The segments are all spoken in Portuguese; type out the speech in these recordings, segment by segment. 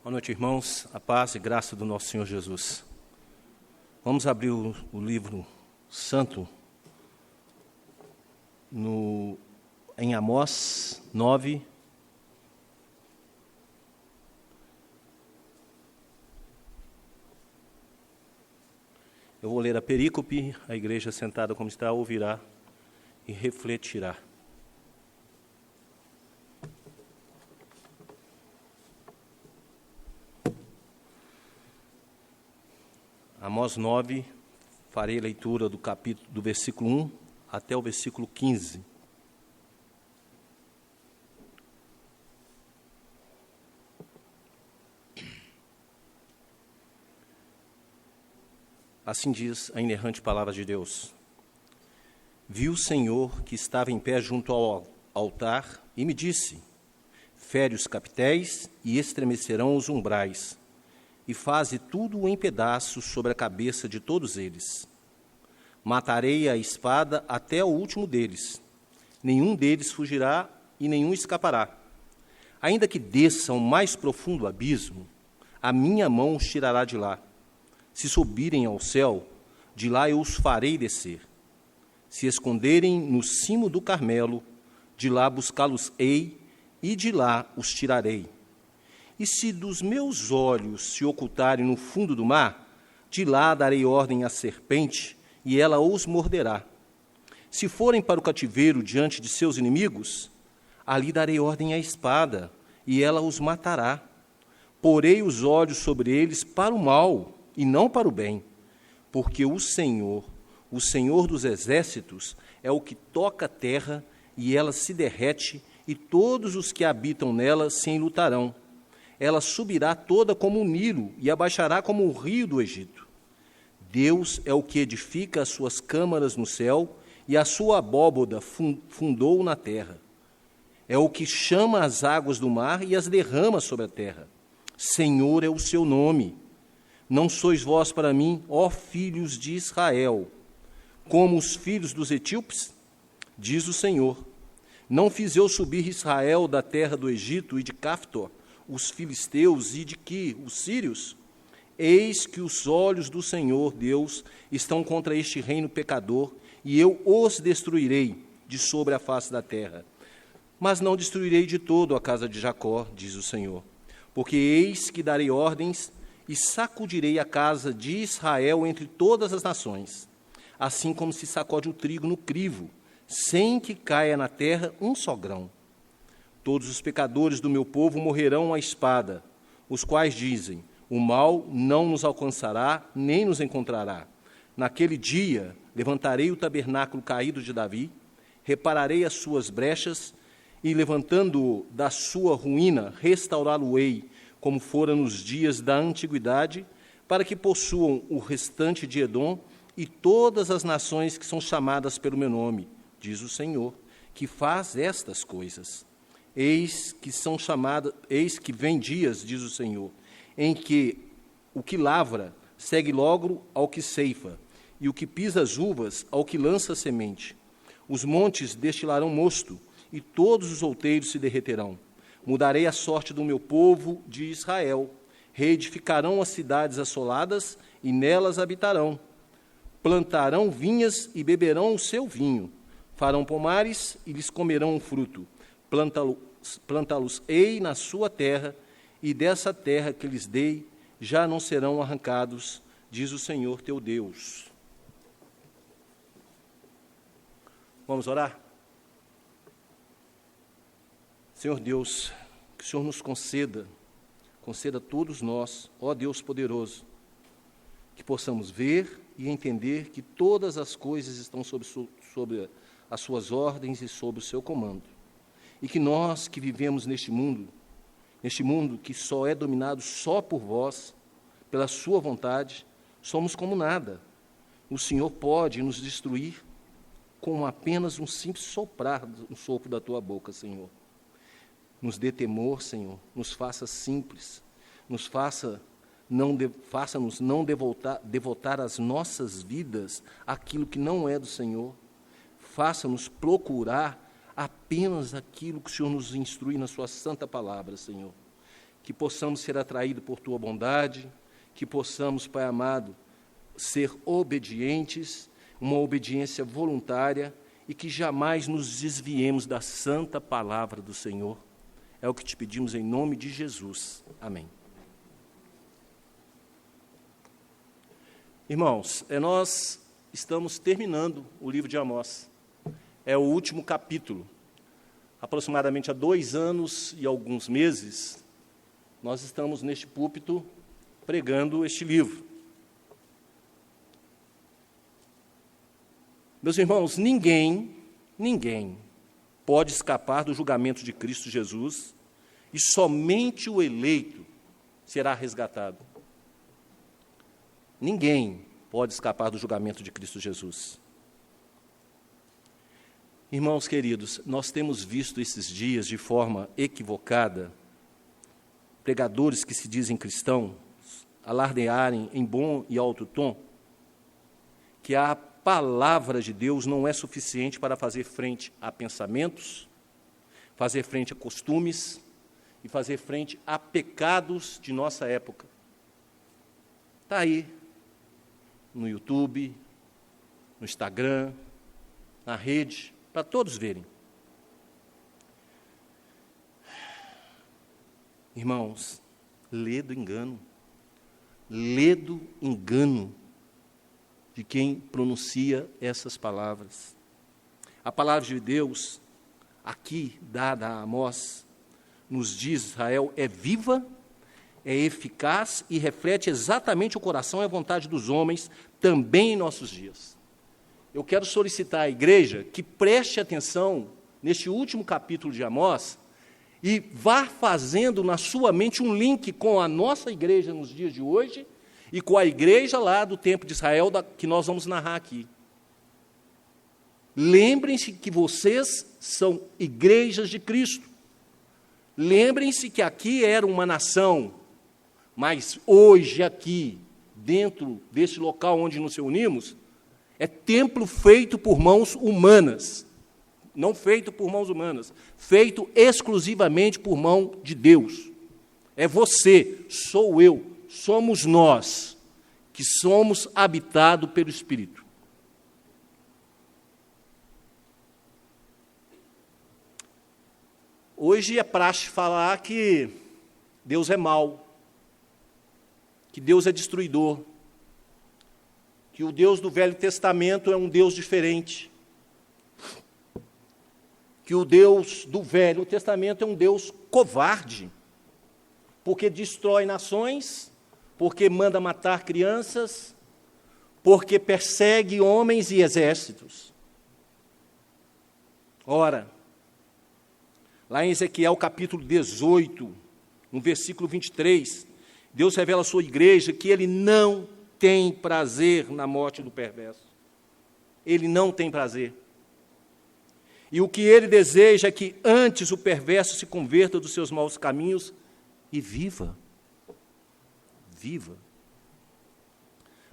Boa noite, irmãos. A paz e graça do nosso Senhor Jesus. Vamos abrir o livro santo em Amós 9. Eu vou ler a perícope, a igreja sentada como está ouvirá e refletirá. Amós 9, farei a leitura do versículo 1 até o versículo 15. Assim diz a inerrante palavra de Deus. Vi o Senhor que estava em pé junto ao altar e me disse: fere os capitéis e estremecerão os umbrais, e faze tudo em pedaços sobre a cabeça de todos eles. Matarei a espada até o último deles. Nenhum deles fugirá e nenhum escapará. Ainda que desça ao mais profundo abismo, a minha mão os tirará de lá. Se subirem ao céu, de lá eu os farei descer. Se esconderem no cimo do Carmelo, de lá buscá-los-ei e de lá os tirarei. E se dos meus olhos se ocultarem no fundo do mar, de lá darei ordem à serpente, e ela os morderá. Se forem para o cativeiro diante de seus inimigos, ali darei ordem à espada, e ela os matará. Porei os olhos sobre eles para o mal, e não para o bem, porque o Senhor dos exércitos, é o que toca a terra, e ela se derrete, e todos os que habitam nela se enlutarão. Ela subirá toda como o Nilo e abaixará como o rio do Egito. Deus é o que edifica as suas câmaras no céu e a sua abóboda fundou na terra. É o que chama as águas do mar e as derrama sobre a terra. Senhor é o seu nome. Não sois vós para mim, ó filhos de Israel, como os filhos dos etíopes? Diz o Senhor. Não fiz eu subir Israel da terra do Egito e de Caftor, os filisteus e de Qui, os sírios? Eis que os olhos do Senhor Deus estão contra este reino pecador, e eu os destruirei de sobre a face da terra. Mas não destruirei de todo a casa de Jacó, diz o Senhor, porque eis que darei ordens e sacudirei a casa de Israel entre todas as nações, assim como se sacode o trigo no crivo, sem que caia na terra um só grão. Todos os pecadores do meu povo morrerão à espada, os quais dizem: o mal não nos alcançará, nem nos encontrará. Naquele dia levantarei o tabernáculo caído de Davi, repararei as suas brechas, e levantando-o da sua ruína, restaurá-lo-ei, como fora nos dias da antiguidade, para que possuam o restante de Edom e todas as nações que são chamadas pelo meu nome, diz o Senhor, que faz estas coisas. Eis que vem dias, diz o Senhor, em que o que lavra segue logo ao que ceifa, e o que pisa as uvas ao que lança a semente. Os montes destilarão mosto, e todos os outeiros se derreterão. Mudarei a sorte do meu povo de Israel. Reedificarão as cidades assoladas, e nelas habitarão. Plantarão vinhas e beberão o seu vinho. Farão pomares e lhes comerão o fruto. Plantá-los-ei na sua terra, e dessa terra que lhes dei já não serão arrancados, diz o Senhor teu Deus. Vamos orar? Senhor Deus, que o Senhor nos conceda a todos nós, ó Deus poderoso, que possamos ver e entender que todas as coisas estão sobre as suas ordens e sob o seu comando. E que nós que vivemos neste mundo que só é dominado só por vós, pela sua vontade, somos como nada. O Senhor pode nos destruir com apenas um simples sopro da tua boca, Senhor. Nos dê temor, Senhor, nos faça simples, faça-nos não devotar as nossas vidas àquilo que não é do Senhor. Faça-nos procurar apenas aquilo que o Senhor nos instrui na sua santa palavra, Senhor. que possamos ser atraídos por Tua bondade, que possamos, Pai amado, ser obedientes, uma obediência voluntária, e que jamais nos desviemos da santa palavra do Senhor. É o que te pedimos em nome de Jesus. Amém. Irmãos, nós estamos terminando o livro de Amós. É o último capítulo. Aproximadamente há 2 anos e alguns meses, nós estamos neste púlpito pregando este livro. Meus irmãos, ninguém pode escapar do julgamento de Cristo Jesus, e somente o eleito será resgatado. Ninguém pode escapar do julgamento de Cristo Jesus. Irmãos queridos, nós temos visto esses dias de forma equivocada pregadores que se dizem cristãos alardearem em bom e alto tom que a palavra de Deus não é suficiente para fazer frente a pensamentos, fazer frente a costumes e fazer frente a pecados de nossa época. Está aí, no YouTube, no Instagram, na rede, para todos verem. Irmãos, ledo engano de quem pronuncia essas palavras. A palavra de Deus, aqui dada a Amós, nos diz: Israel é viva, é eficaz e reflete exatamente o coração e a vontade dos homens, também em nossos dias. Eu quero solicitar à igreja que preste atenção neste último capítulo de Amós e vá fazendo na sua mente um link com a nossa igreja nos dias de hoje e com a igreja lá do tempo de Israel, que nós vamos narrar aqui. Lembrem-se que vocês são igrejas de Cristo. Lembrem-se que aqui era uma nação, mas hoje aqui, dentro desse local onde nos reunimos, é templo feito por mãos humanas. Não feito por mãos humanas, feito exclusivamente por mão de Deus. É você, sou eu, somos nós, que somos habitados pelo Espírito. Hoje é praxe falar que Deus é mau, que Deus é destruidor, que o Deus do Velho Testamento é um Deus diferente, que o Deus do Velho Testamento é um Deus covarde, porque destrói nações, porque manda matar crianças, porque persegue homens e exércitos. Ora, lá em Ezequiel capítulo 18, no versículo 23, Deus revela à sua igreja que Ele não tem prazer na morte do perverso. Ele não tem prazer. E o que Ele deseja é que antes o perverso se converta dos seus maus caminhos e viva. Viva.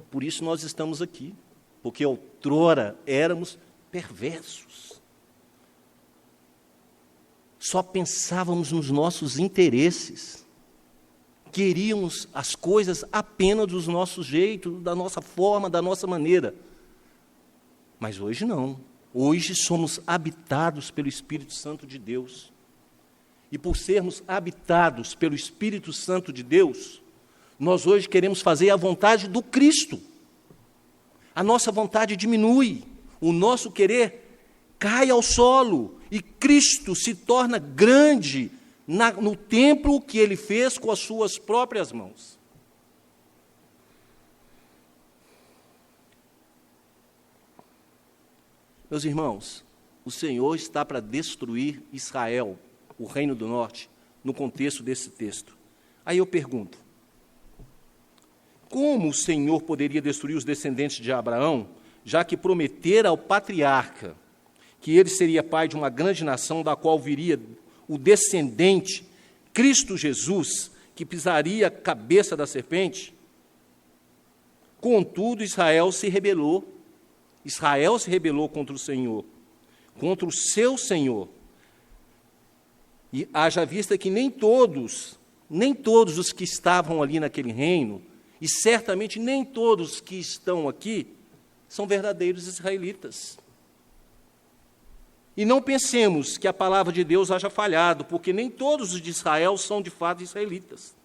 Por isso nós estamos aqui, porque outrora éramos perversos. Só pensávamos nos nossos interesses. Queríamos as coisas apenas do nosso jeito, da nossa forma, da nossa maneira. Mas hoje não. Hoje somos habitados pelo Espírito Santo de Deus. E por sermos habitados pelo Espírito Santo de Deus, nós hoje queremos fazer a vontade do Cristo. A nossa vontade diminui, o nosso querer cai ao solo, e Cristo se torna grande no templo que Ele fez com as suas próprias mãos. Meus irmãos, o Senhor está para destruir Israel, o Reino do Norte, no contexto desse texto. Aí eu pergunto, como o Senhor poderia destruir os descendentes de Abraão, já que prometera ao patriarca que ele seria pai de uma grande nação, da qual viria o descendente, Cristo Jesus, que pisaria a cabeça da serpente? Contudo, Israel se rebelou. Israel se rebelou contra o Senhor, contra o seu Senhor. E haja vista que nem todos nem todos os que estavam ali naquele reino, e certamente nem todos que estão aqui, são verdadeiros israelitas. E não pensemos que a palavra de Deus haja falhado, porque nem todos os de Israel são de fato israelitas.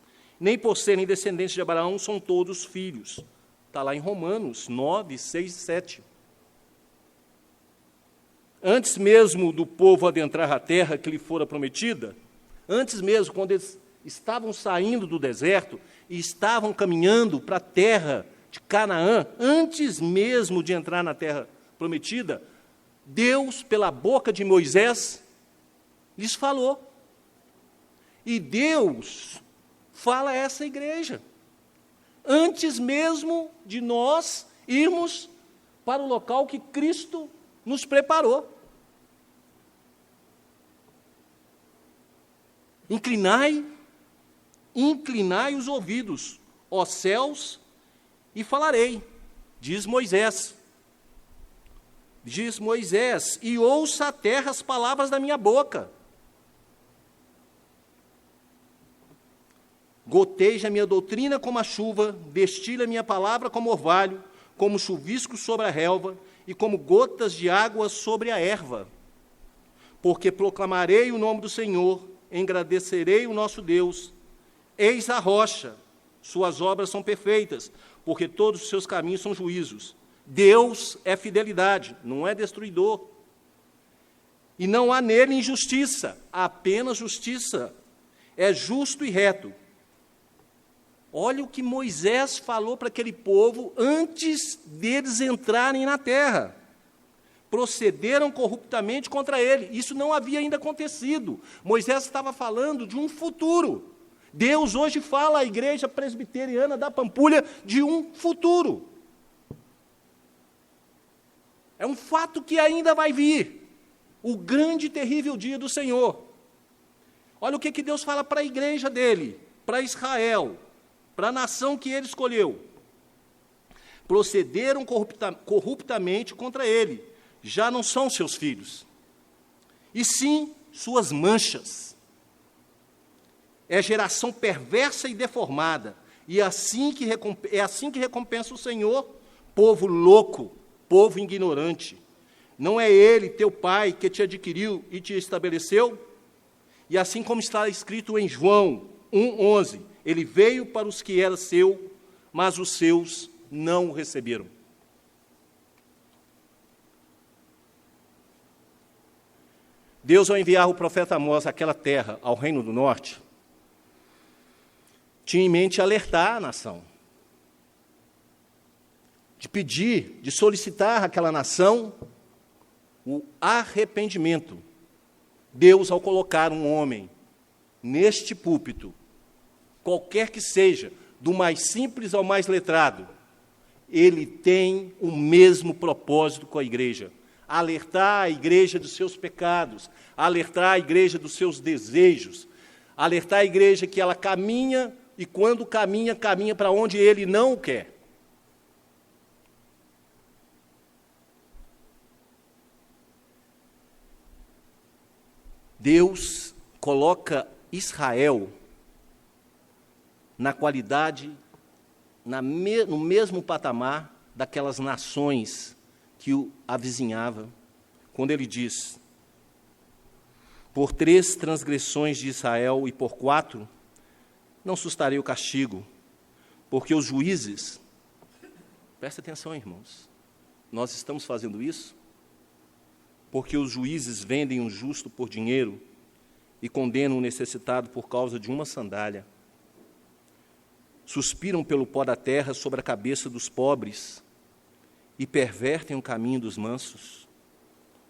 Nem por serem descendentes de Abraão são todos filhos. Está lá em Romanos 9, 6 e 7. Antes mesmo do povo adentrar a terra que lhe fora prometida, antes mesmo, quando eles estavam saindo do deserto e estavam caminhando para a terra de Canaã, antes mesmo de entrar na terra prometida, Deus, pela boca de Moisés, lhes falou. E Deus fala a essa igreja, antes mesmo de nós irmos para o local que Cristo nos preparou. Inclinai os ouvidos, ó céus, e falarei, diz Moisés. Diz Moisés, e ouça a terra as palavras da minha boca. Goteja a minha doutrina como a chuva, destila a minha palavra como orvalho, como chuvisco sobre a relva, e como gotas de água sobre a erva. Porque proclamarei o nome do Senhor, engrandecerei o nosso Deus. Eis a rocha, suas obras são perfeitas, porque todos os seus caminhos são juízos. Deus é fidelidade, não é destruidor. E não há nele injustiça, há apenas justiça. É justo e reto. Olha o que Moisés falou para aquele povo antes deles entrarem na terra. Procederam corruptamente contra ele. Isso não havia ainda acontecido. Moisés estava falando de um futuro. Deus hoje fala à igreja presbiteriana da Pampulha de um futuro. É um fato que ainda vai vir. O grande e terrível dia do Senhor. Olha o que Deus fala para a igreja dele, para Israel, para a nação que ele escolheu. Procederam corruptamente contra ele. Já não são seus filhos, e sim suas manchas. É geração perversa e deformada, e é assim que recompensa o Senhor, povo louco, povo ignorante. Não é Ele, teu Pai, que te adquiriu e te estabeleceu? E assim como está escrito em João 1,11, Ele veio para os que eram seu, mas os seus não o receberam. Deus, ao enviar o profeta Amós àquela terra, ao Reino do Norte, tinha em mente alertar a nação, de pedir, de solicitar àquela nação o arrependimento. Deus, ao colocar um homem neste púlpito, qualquer que seja, do mais simples ao mais letrado, ele tem o mesmo propósito com a igreja: alertar a igreja dos seus pecados, alertar a igreja dos seus desejos, alertar a igreja que ela caminha, e quando caminha, caminha para onde ele não quer. Deus coloca Israel na qualidade, no mesmo patamar daquelas nações que o avizinhava, quando ele diz: por 3 transgressões de Israel e por 4, não sustarei o castigo, porque os juízes, presta atenção, irmãos, nós estamos fazendo isso porque os juízes vendem um justo por dinheiro e condenam o necessitado por causa de uma sandália. Suspiram pelo pó da terra sobre a cabeça dos pobres e pervertem o caminho dos mansos.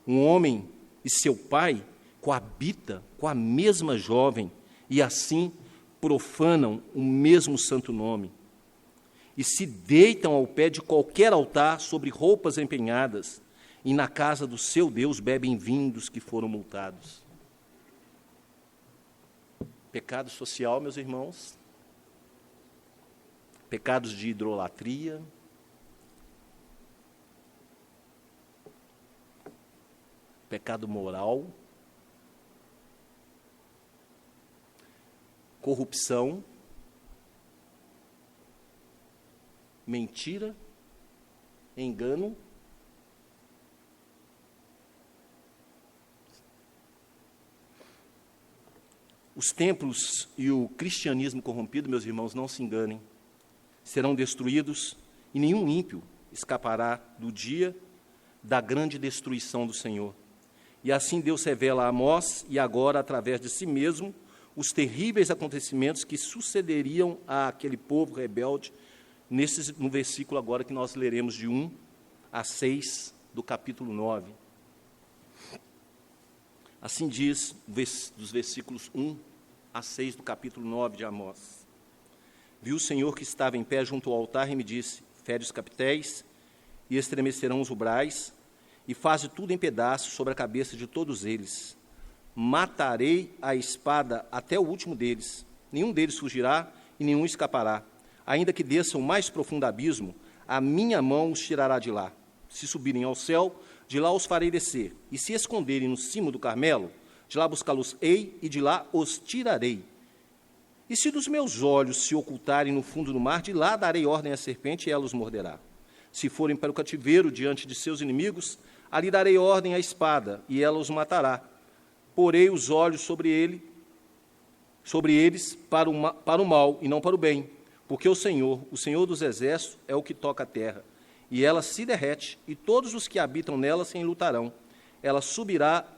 Um homem e seu pai coabitam com a mesma jovem e assim profanam o mesmo santo nome. E se deitam ao pé de qualquer altar sobre roupas empenhadas, e na casa do seu Deus bebem vinho dos que foram multados. Pecado social, meus irmãos, pecados de idolatria, pecado moral. corrupção, mentira, engano, os templos e o cristianismo corrompido, meus irmãos, não se enganem, serão destruídos e nenhum ímpio escapará do dia da grande destruição do Senhor. E assim Deus revela a Amós, e agora, através de si mesmo, os terríveis acontecimentos que sucederiam àquele povo rebelde, no versículo agora que nós leremos de 1 a 6 do capítulo 9. Assim diz, dos versículos 1 a 6 do capítulo 9 de Amós. Vi o Senhor que estava em pé junto ao altar e me disse: fere os capitéis e estremecerão os umbrais, e faze tudo em pedaços sobre a cabeça de todos eles. Matarei a espada até o último deles. Nenhum deles fugirá e nenhum escapará. Ainda que desça o mais profundo abismo, a minha mão os tirará de lá. Se subirem ao céu, de lá os farei descer. E se esconderem no cimo do Carmelo, de lá buscá-los-ei e de lá os tirarei. E se dos meus olhos se ocultarem no fundo do mar, de lá darei ordem à serpente e ela os morderá. Se forem para o cativeiro diante de seus inimigos, ali darei ordem à espada e ela os matará. Porei os olhos sobre eles para o mal e não para o bem, porque o Senhor dos exércitos, é o que toca a terra. E ela se derrete, e todos os que habitam nela se enlutarão. Ela subirá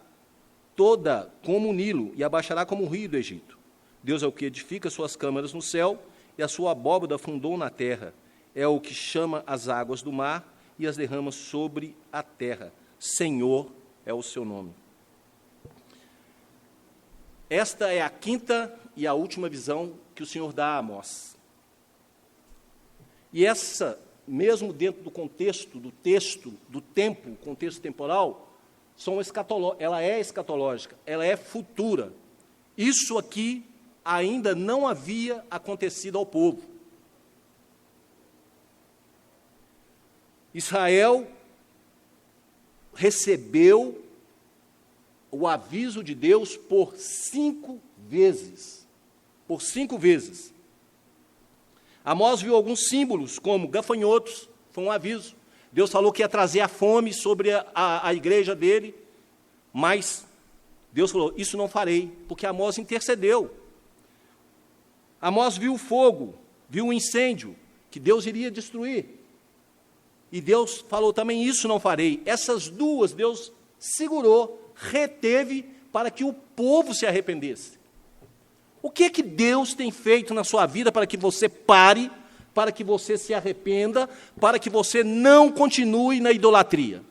toda como o Nilo, e abaixará como o rio do Egito. Deus é o que edifica suas câmaras no céu, e a sua abóbada fundou na terra. É o que chama as águas do mar, e as derrama sobre a terra. Senhor é o seu nome. Esta é a quinta e a última visão que o Senhor dá a Amós. E essa, mesmo dentro do contexto, do texto, do tempo, contexto temporal, ela é escatológica, ela é futura. Isso aqui ainda não havia acontecido ao povo. Israel recebeu o aviso de Deus por 5 vezes. Por 5 vezes. Amós viu alguns símbolos, como gafanhotos, foi um aviso. Deus falou que ia trazer a fome sobre a igreja dele, mas Deus falou, isso não farei, porque Amós intercedeu. Amós viu o fogo, viu o incêndio, que Deus iria destruir. E Deus falou também, isso não farei. Essas duas Deus segurou, reteve, para que o povo se arrependesse. O que é que Deus tem feito na sua vida para que você pare, para que você se arrependa, para que você não continue na idolatria?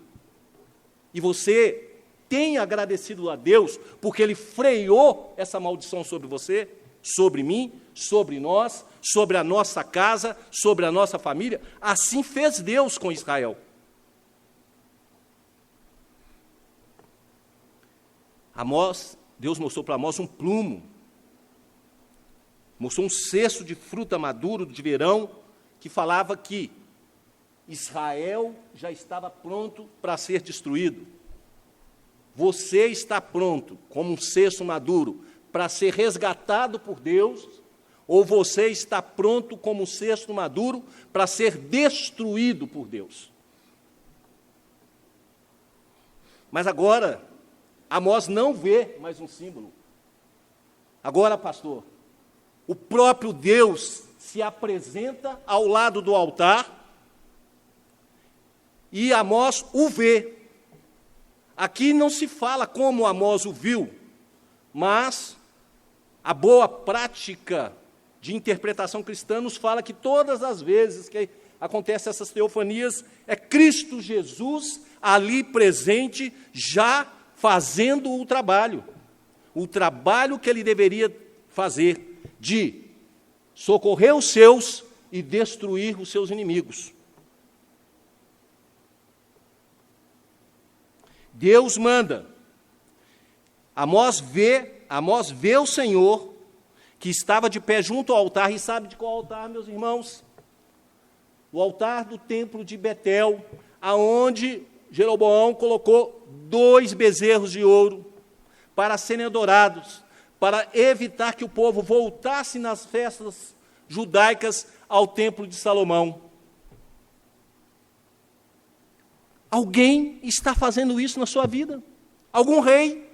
E você tem agradecido a Deus, porque Ele freou essa maldição sobre você, sobre mim, sobre nós, sobre a nossa casa, sobre a nossa família. Assim fez Deus com Israel. Deus mostrou para Amós um plumo, mostrou um cesto de fruta maduro de verão, que falava que Israel já estava pronto para ser destruído. Você está pronto, como um cesto maduro, para ser resgatado por Deus, ou você está pronto como um cesto maduro para ser destruído por Deus? Mas agora, Amós não vê mais um símbolo. Agora, pastor, o próprio Deus se apresenta ao lado do altar e Amós o vê. Aqui não se fala como Amós o viu, mas a boa prática de interpretação cristã nos fala que todas as vezes que acontecem essas teofanias, é Cristo Jesus ali presente, já fazendo o trabalho que ele deveria fazer, de socorrer os seus e destruir os seus inimigos. Deus manda. Amós vê o Senhor, que estava de pé junto ao altar, e sabe de qual altar, meus irmãos? O altar do templo de Betel, aonde Jeroboão colocou 2 bezerros de ouro para serem adorados, para evitar que o povo voltasse nas festas judaicas ao Templo de Salomão. Alguém está fazendo isso na sua vida? Algum rei,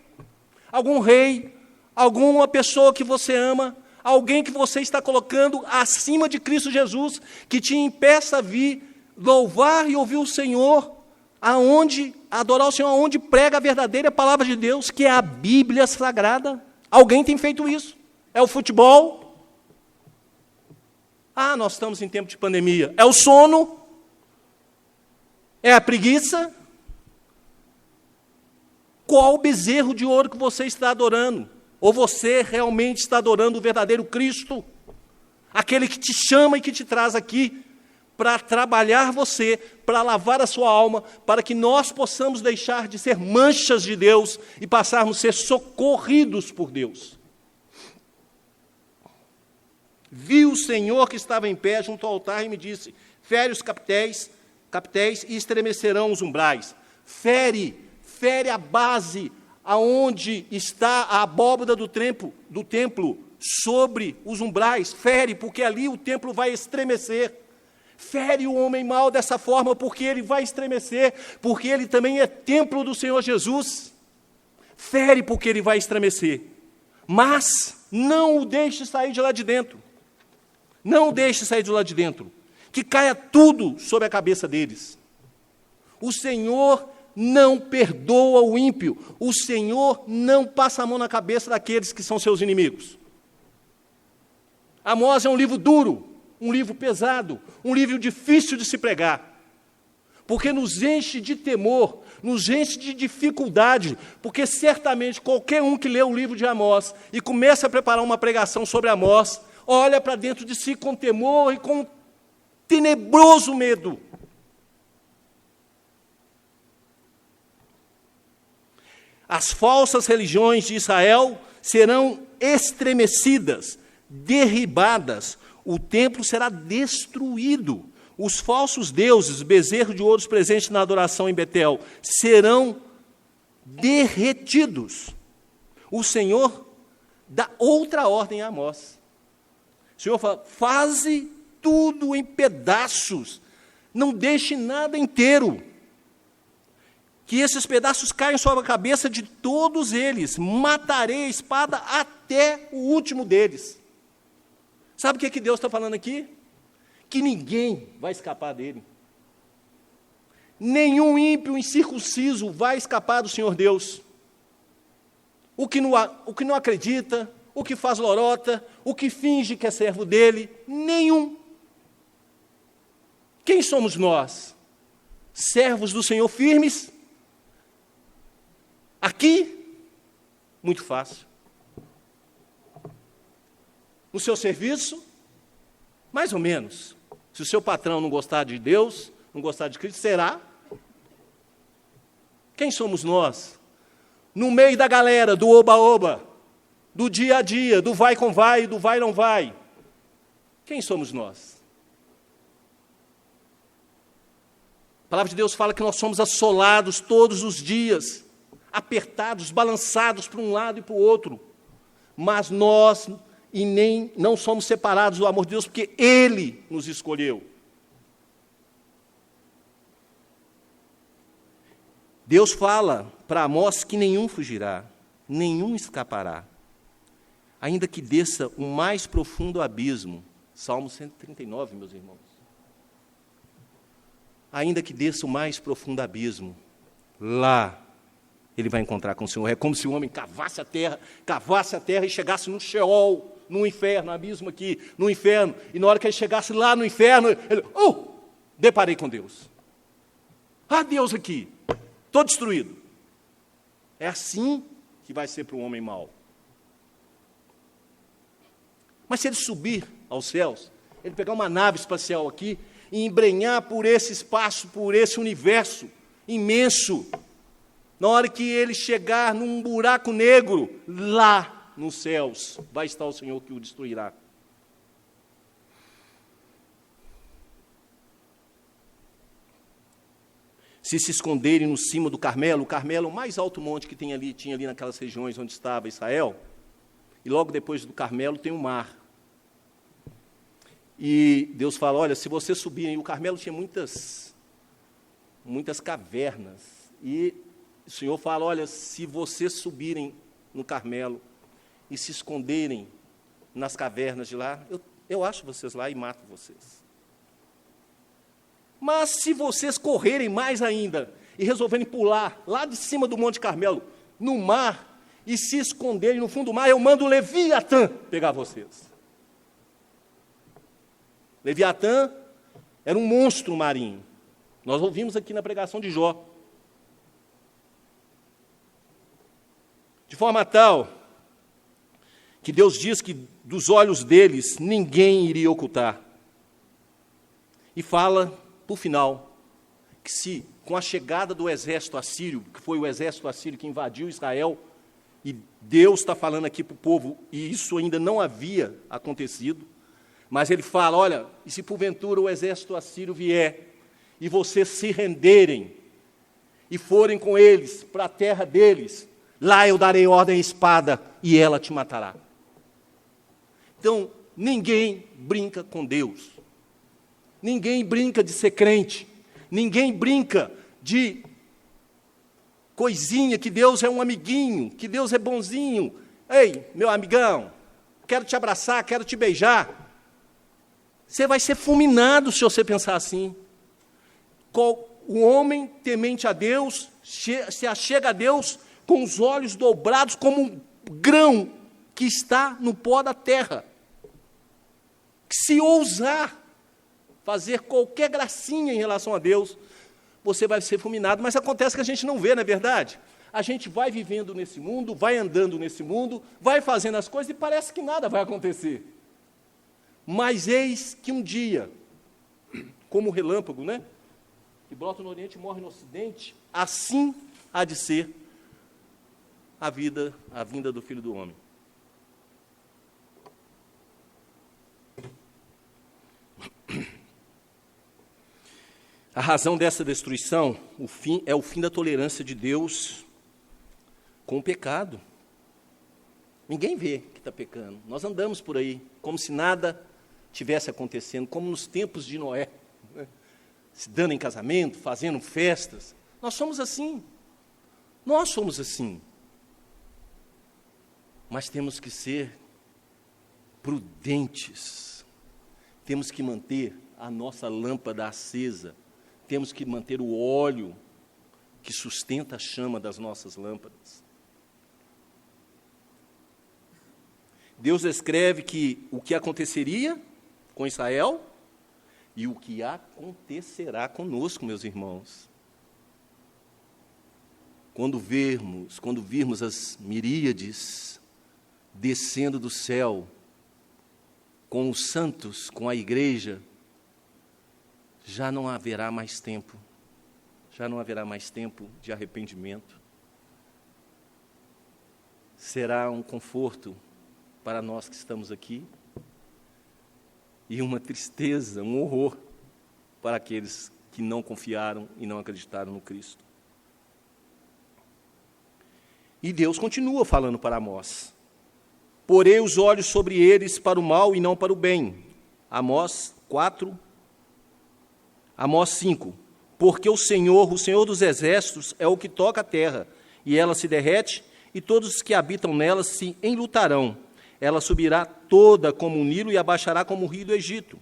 alguma pessoa que você ama, alguém que você está colocando acima de Cristo Jesus, que te impeça a vir louvar e ouvir o Senhor, adorar o Senhor, aonde prega a verdadeira palavra de Deus, que é a Bíblia Sagrada. Alguém tem feito isso? É o futebol? Nós estamos em tempo de pandemia. É o sono? É a preguiça? Qual o bezerro de ouro que você está adorando? Ou você realmente está adorando o verdadeiro Cristo? Aquele que te chama e que te traz aqui para trabalhar você, para lavar a sua alma, para que nós possamos deixar de ser manchas de Deus e passarmos a ser socorridos por Deus. Vi o Senhor que estava em pé junto ao altar e me disse: fere os capitéis e estremecerão os umbrais. Fere a base aonde está a abóbada do templo sobre os umbrais. Fere, porque ali o templo vai estremecer. Fere o homem mau dessa forma, porque ele vai estremecer, porque ele também é templo do Senhor Jesus. Fere, porque ele vai estremecer. Mas não o deixe sair de lá de dentro. Não o deixe sair de lá de dentro. Que caia tudo sobre a cabeça deles. O Senhor não perdoa o ímpio. O Senhor não passa a mão na cabeça daqueles que são seus inimigos. Amós é um livro duro, um livro pesado, um livro difícil de se pregar, porque nos enche de temor, nos enche de dificuldade, porque certamente qualquer um que lê o livro de Amós e começa a preparar uma pregação sobre Amós, olha para dentro de si com temor e com tenebroso medo. As falsas religiões de Israel serão estremecidas, derribadas, o templo será destruído. Os falsos deuses, bezerros de ouro presentes na adoração em Betel, serão derretidos. O Senhor dá outra ordem a Amós. O Senhor fala: faze tudo em pedaços, não deixe nada inteiro. Que esses pedaços caiam sobre a cabeça de todos eles. Matarei a espada até o último deles. Sabe o que Deus está falando aqui? Que ninguém vai escapar dele. Nenhum ímpio incircunciso vai escapar do Senhor Deus. O que não acredita, o que faz lorota, o que finge que é servo dele, nenhum. Quem somos nós? Servos do Senhor firmes? Aqui, muito fácil. No seu serviço, mais ou menos. Se o seu patrão não gostar de Deus, não gostar de Cristo, será? Quem somos nós? No meio da galera, do oba-oba, do dia a dia, do vai com vai, do vai não vai. Quem somos nós? A palavra de Deus fala que nós somos assolados todos os dias, apertados, balançados para um lado e para o outro. Mas nós não somos separados do amor de Deus, porque Ele nos escolheu. Deus fala para Amós que nenhum fugirá, nenhum escapará, ainda que desça o mais profundo abismo. Salmo 139, meus irmãos. Ainda que desça o mais profundo abismo, lá ele vai encontrar com o Senhor. É como se o homem cavasse a terra e chegasse no Sheol, no inferno, no abismo aqui, no inferno. E na hora que ele chegasse lá no inferno, ele, deparei com Deus. Deus aqui, estou destruído. É assim que vai ser para o homem mau. Mas se ele subir aos céus, ele pegar uma nave espacial aqui e embrenhar por esse espaço, por esse universo imenso, na hora que ele chegar num buraco negro, lá nos céus, vai estar o Senhor que o destruirá. Se esconderem no cimo do Carmelo, o Carmelo é o mais alto monte que tinha ali naquelas regiões onde estava Israel, e logo depois do Carmelo tem o mar. E Deus fala, olha, se vocês subirem, o Carmelo tinha muitas cavernas, e o Senhor fala, olha, se vocês subirem no Carmelo e se esconderem nas cavernas de lá, eu acho vocês lá e mato vocês. Mas se vocês correrem mais ainda e resolverem pular lá de cima do Monte Carmelo, no mar, e se esconderem no fundo do mar, eu mando o Leviatã pegar vocês. Leviatã era um monstro marinho. Nós ouvimos aqui na pregação de Jó. De forma tal que Deus diz que dos olhos deles ninguém iria ocultar. E fala, por final, que se com a chegada do exército assírio, que foi o exército assírio que invadiu Israel, e Deus está falando aqui para o povo, e isso ainda não havia acontecido, mas ele fala, olha, e se porventura o exército assírio vier, e vocês se renderem, e forem com eles para a terra deles, lá eu darei ordem à espada, e ela te matará. Então, ninguém brinca com Deus. Ninguém brinca de ser crente. Ninguém brinca de coisinha, que Deus é um amiguinho, que Deus é bonzinho. Ei, meu amigão, quero te abraçar, quero te beijar. Você vai ser fulminado se você pensar assim. O homem temente a Deus se achega a Deus com os olhos dobrados como um grão que está no pó da terra. Se ousar fazer qualquer gracinha em relação a Deus, você vai ser fulminado. Mas acontece que a gente não vê, não é verdade? A gente vai vivendo nesse mundo, vai andando nesse mundo, vai fazendo as coisas e parece que nada vai acontecer. Mas eis que um dia, como o relâmpago, né? Que brota no Oriente e morre no Ocidente, assim há de ser a vinda do Filho do Homem. A razão dessa destruição, é o fim da tolerância de Deus com o pecado. Ninguém vê que está pecando. Nós andamos por aí como se nada tivesse acontecendo, como nos tempos de Noé, né? Se dando em casamento, fazendo festas. Nós somos assim. Nós somos assim. Mas temos que ser prudentes. Temos que manter a nossa lâmpada acesa. Temos que manter o óleo que sustenta a chama das nossas lâmpadas. Deus descreve o que aconteceria com Israel e o que acontecerá conosco, meus irmãos. Quando virmos as miríades descendo do céu com os santos, com a igreja, já não haverá mais tempo. Já não haverá mais tempo de arrependimento. Será um conforto para nós que estamos aqui e uma tristeza, um horror para aqueles que não confiaram e não acreditaram no Cristo. E Deus continua falando para Amós: porei os olhos sobre eles para o mal e não para o bem. Amós 4, Amós 5. Porque o Senhor dos exércitos, é o que toca a terra, e ela se derrete, e todos os que habitam nela se enlutarão. Ela subirá toda como o Nilo e abaixará como o rio do Egito.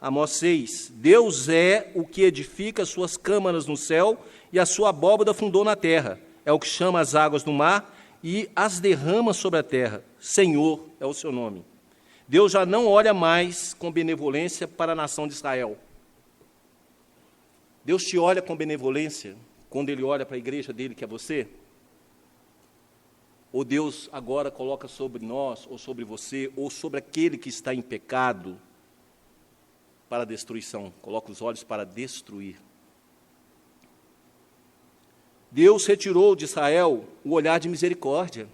Amós 6. Deus é o que edifica as suas câmaras no céu, e a sua abóbada fundou na terra. É o que chama as águas do mar e as derrama sobre a terra. Senhor é o seu nome. Deus já não olha mais com benevolência para a nação de Israel. Deus te olha com benevolência quando Ele olha para a igreja dele, que é você? Ou Deus agora coloca sobre nós, ou sobre você, ou sobre aquele que está em pecado, para a destruição, coloca os olhos para destruir. Deus retirou de Israel o olhar de misericórdia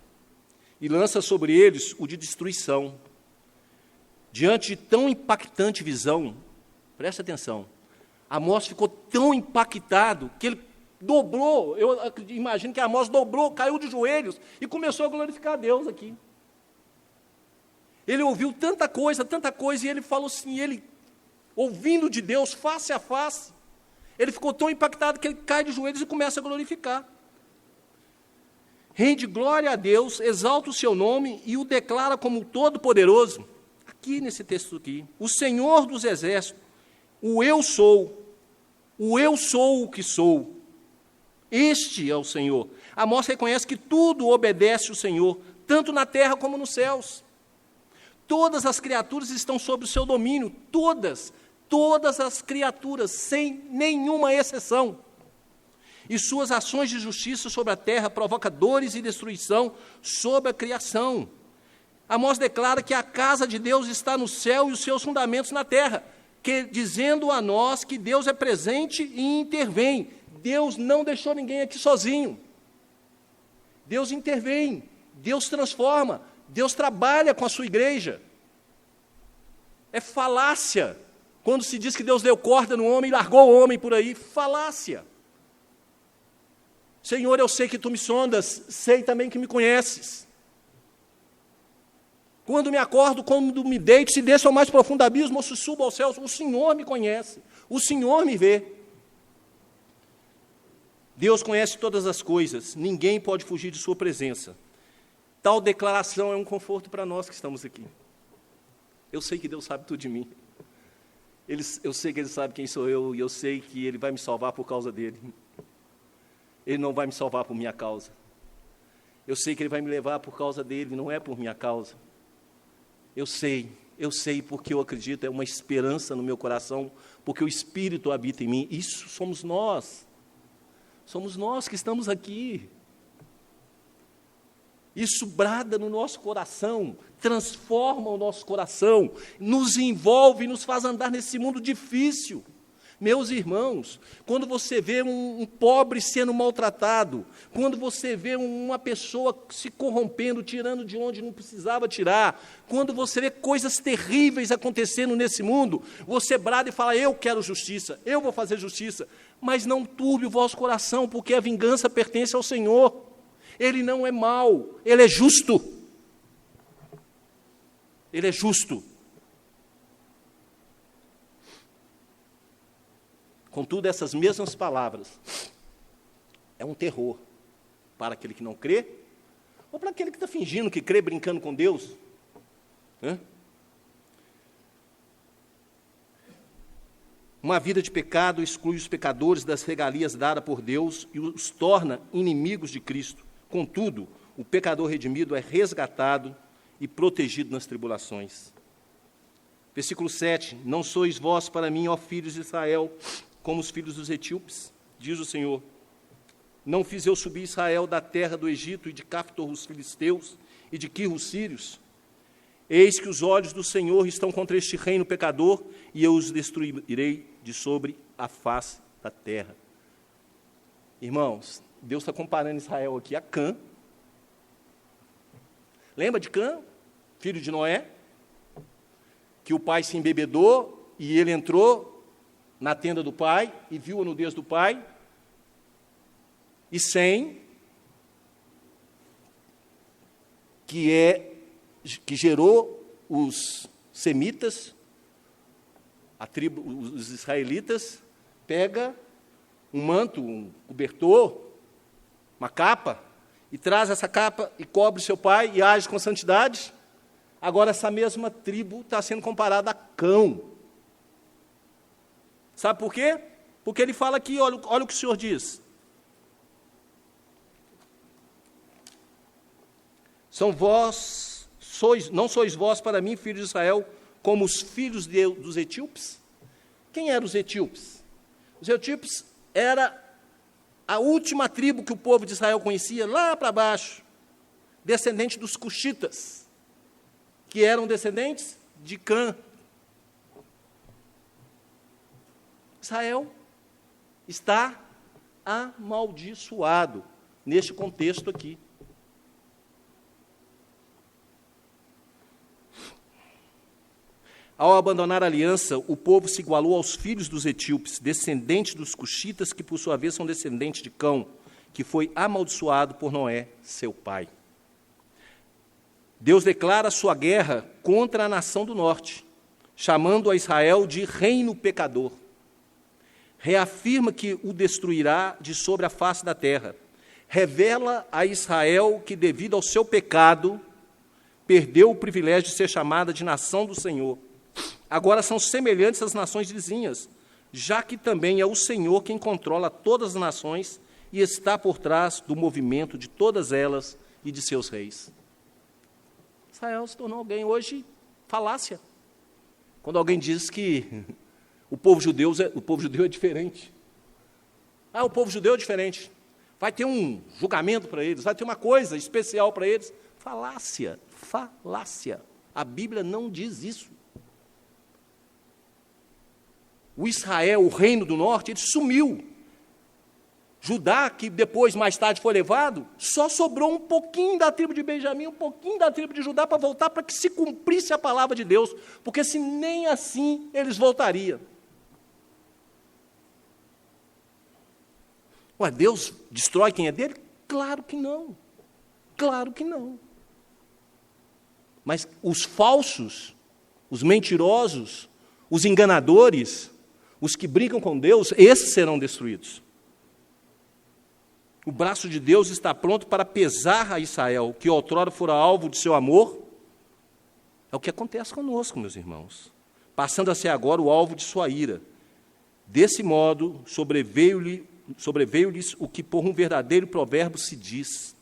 e lança sobre eles o de destruição. Diante de tão impactante visão, presta atenção, Amós ficou tão impactado que ele dobrou, eu imagino que Amós dobrou, caiu de joelhos e começou a glorificar a Deus aqui. Ele ouviu tanta coisa, e ele falou assim, ele, ouvindo de Deus face a face, ele ficou tão impactado que ele cai de joelhos e começa a glorificar. Rende glória a Deus, exalta o seu nome e o declara como todo-poderoso. Aqui nesse texto aqui, o Senhor dos exércitos, o eu sou o que sou. Este é o Senhor. Amós reconhece que tudo obedece ao Senhor, tanto na terra como nos céus. Todas as criaturas estão sob o seu domínio, todas as criaturas, sem nenhuma exceção. E suas ações de justiça sobre a terra provocam dores e destruição sobre a criação. Amós declara que a casa de Deus está no céu e os seus fundamentos na terra, dizendo a nós que Deus é presente e intervém. Deus não deixou ninguém aqui sozinho. Deus intervém, Deus transforma, Deus trabalha com a sua igreja. É falácia quando se diz que Deus deu corda no homem e largou o homem por aí. Falácia. Senhor, eu sei que tu me sondas, sei também que me conheces. Quando me acordo, quando me deito, se desço ao mais profundo abismo ou se subo aos céus, o Senhor me conhece, o Senhor me vê. Deus conhece todas as coisas, ninguém pode fugir de sua presença. Tal declaração é um conforto para nós que estamos aqui. Eu sei que Deus sabe tudo de mim. Eu sei que Ele sabe quem sou eu, e eu sei que Ele vai me salvar por causa dEle. Ele não vai me salvar por minha causa. Eu sei que Ele vai me levar por causa dEle, não é por minha causa. Eu sei porque eu acredito, é uma esperança no meu coração, porque o Espírito habita em mim. Isso somos nós. Somos nós que estamos aqui. Isso brada no nosso coração, transforma o nosso coração, nos envolve e nos faz andar nesse mundo difícil. Meus irmãos, quando você vê um pobre sendo maltratado, quando você vê uma pessoa se corrompendo, tirando de onde não precisava tirar, quando você vê coisas terríveis acontecendo nesse mundo, você brada e fala, eu quero justiça, eu vou fazer justiça, mas não turbe o vosso coração, porque a vingança pertence ao Senhor. Ele não é mau, Ele é justo. Ele é justo. Contudo, essas mesmas palavras é um terror para aquele que não crê, ou para aquele que está fingindo que crê, brincando com Deus. Uma vida de pecado exclui os pecadores das regalias dadas por Deus e os torna inimigos de Cristo. Contudo, o pecador redimido é resgatado e protegido nas tribulações. Versículo 7, não sois vós para mim, ó filhos de Israel, como os filhos dos etíopes, diz o Senhor. Não fiz eu subir Israel da terra do Egito e de Caftor os filisteus e de Quir os sírios? Eis que os olhos do Senhor estão contra este reino pecador e eu os destruirei de sobre a face da terra. Irmãos, Deus está comparando Israel aqui a Cã. Lembra de Cã, filho de Noé? Que o pai se embebedou e ele entrou na tenda do pai e viu a nudez do pai. E Sem, que gerou os semitas, a tribo, os israelitas, pega um manto, um cobertor, uma capa, e traz essa capa e cobre seu pai e age com santidade. Agora essa mesma tribo está sendo comparada a cão. Sabe por quê? Porque ele fala aqui, olha o que o Senhor diz. Não sois vós para mim, filhos de Israel, como os filhos dos etíopes? Quem eram os etíopes? Os etíopes era a última tribo que o povo de Israel conhecia, lá para baixo, descendente dos cuxitas, que eram descendentes de Cã. Israel está amaldiçoado neste contexto aqui. Ao abandonar a aliança, o povo se igualou aos filhos dos etíopes, descendentes dos cuxitas, que por sua vez são descendentes de Cão, que foi amaldiçoado por Noé, seu pai. Deus declara sua guerra contra a nação do norte, chamando a Israel de reino pecador. Reafirma que o destruirá de sobre a face da terra. Revela a Israel que, devido ao seu pecado, perdeu o privilégio de ser chamada de nação do Senhor. Agora são semelhantes às nações vizinhas, já que também é o Senhor quem controla todas as nações e está por trás do movimento de todas elas e de seus reis. Israel se tornou alguém hoje falácia. Quando alguém diz que o povo judeu é diferente. O povo judeu é diferente. Vai ter um julgamento para eles, vai ter uma coisa especial para eles. Falácia, falácia. A Bíblia não diz isso. O Israel, o reino do norte, ele sumiu. Judá, que depois, mais tarde, foi levado, só sobrou um pouquinho da tribo de Benjamim, um pouquinho da tribo de Judá para voltar, para que se cumprisse a palavra de Deus, porque se nem assim eles voltariam. Ué, Deus destrói quem é dele? Claro que não. Claro que não. Mas os falsos, os mentirosos, os enganadores, os que brincam com Deus, esses serão destruídos. O braço de Deus está pronto para pesar a Israel, que outrora fora alvo de seu amor. É o que acontece conosco, meus irmãos, passando a ser agora o alvo de sua ira. Desse modo, sobreveio-lhes o que por um verdadeiro provérbio se diz: